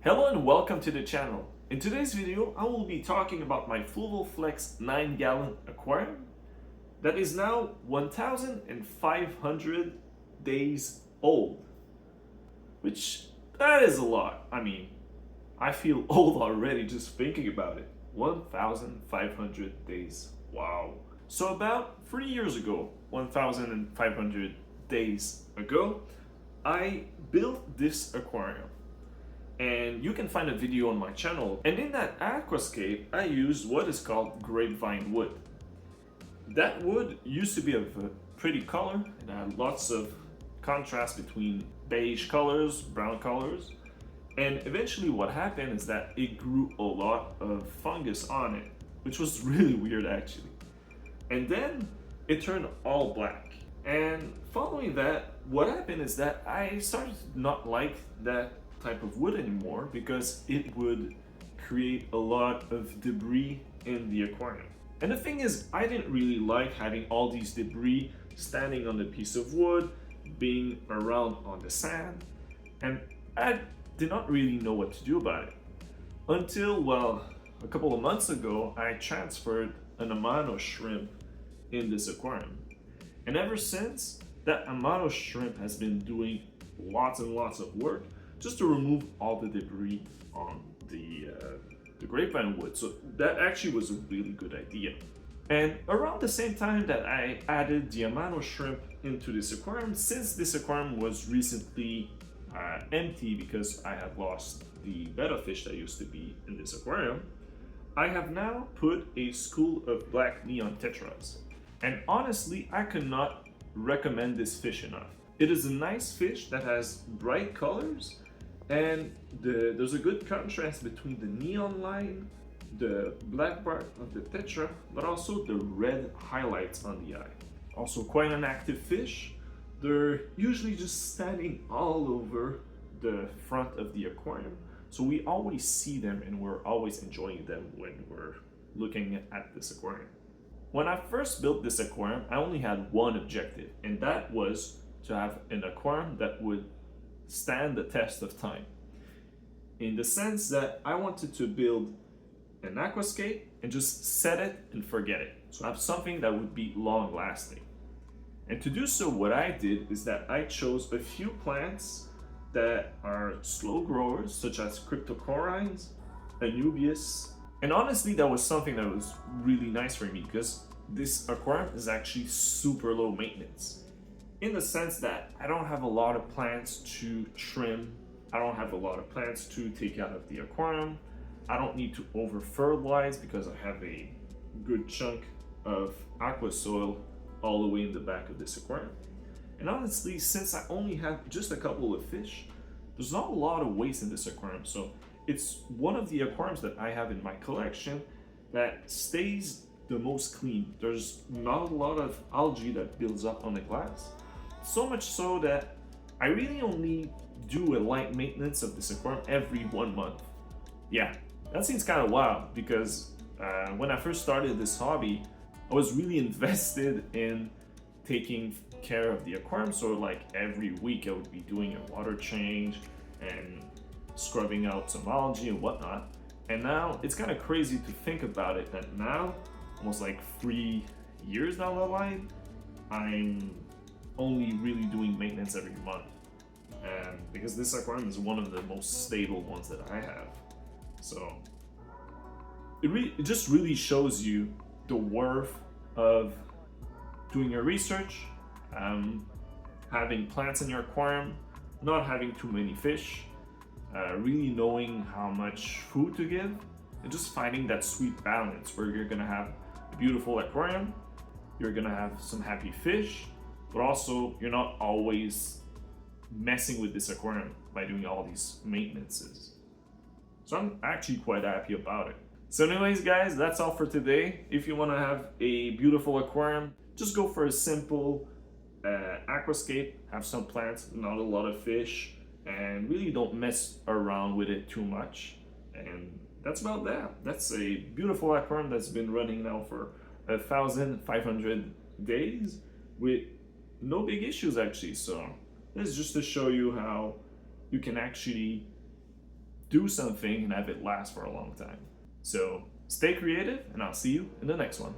Hello and welcome to the channel. In today's video, I will be talking about my Fluval Flex 9-gallon aquarium that is now 1,500 days old, which that is a lot. I feel old already just thinking about it. 1,500 days. Wow. So about 3 years ago, 1,500 days ago, I built this aquarium. And you can find a video on my channel. And in that aquascape, I used what is called grapevine wood. That wood used to be of a pretty color. It had lots of contrast between beige colors, brown colors. And eventually what happened is that it grew a lot of fungus on it, which was really weird actually. And then it turned all black. And following that, what happened is that I started to not like that type of wood anymore because it would create a lot of debris in the aquarium. And the thing is, I didn't really like having all these debris standing on the piece of wood, being around on the sand, and I did not really know what to do about it. Until, well, a couple of months ago, I transferred an amano shrimp in this aquarium. And ever since, that amano shrimp has been doing lots and lots of work just to remove all the debris on the grapevine wood. So that actually was a really good idea. And around the same time that I added the amano shrimp into this aquarium, since this aquarium was recently empty because I had lost the betta fish that used to be in this aquarium, I have now put a school of black neon tetras. And honestly, I could not recommend this fish enough. It is a nice fish that has bright colors, and there's a good contrast between the neon line, the black part of the tetra, but also the red highlights on the eye. Also quite an active fish. They're usually just standing all over the front of the aquarium, so we always see them and we're always enjoying them when we're looking at this aquarium. When I first built this aquarium, I only had one objective, and that was to have an aquarium that would stand the test of time. In the sense that I wanted to build an aquascape and just set it and forget it. So I have something that would be long lasting. And to do so, what I did is that I chose a few plants that are slow growers, such as cryptocorynes, anubias. And honestly, that was something that was really nice for me because this aquarium is actually super low maintenance. In the sense that I don't have a lot of plants to trim, I don't have a lot of plants to take out of the aquarium, I don't need to over fertilize because I have a good chunk of aqua soil all the way in the back of this aquarium. And honestly, since I only have just a couple of fish, there's not a lot of waste in this aquarium. So it's one of the aquariums that I have in my collection that stays the most clean. There's not a lot of algae that builds up on the glass. So much so that I really only do a light maintenance of this aquarium every 1 month. Yeah, that seems kind of wild because when I first started this hobby, I was really invested in taking care of the aquarium. So like every week I would be doing a water change and scrubbing out some algae and whatnot. And now it's kind of crazy to think about it that now, almost like 3 years down the line, I'm only really doing maintenance every month, and because this aquarium is one of the most stable ones that I have, so it just really shows you the worth of doing your research, having plants in your aquarium, not having too many fish, really knowing how much food to give, and just finding that sweet balance where you're gonna have a beautiful aquarium, you're gonna have some happy fish, but also you're not always messing with this aquarium by doing all these maintenances. So I'm actually quite happy about it. So anyways guys, that's all for today. If you want to have a beautiful aquarium, just go for a simple aquascape, have some plants, not a lot of fish, and really don't mess around with it too much. And that's about that. That's a beautiful aquarium that's been running now for 1,500 days with no big issues actually. So this is just to show you how you can actually do something and have it last for a long time. So stay creative, and I'll see you in the next one.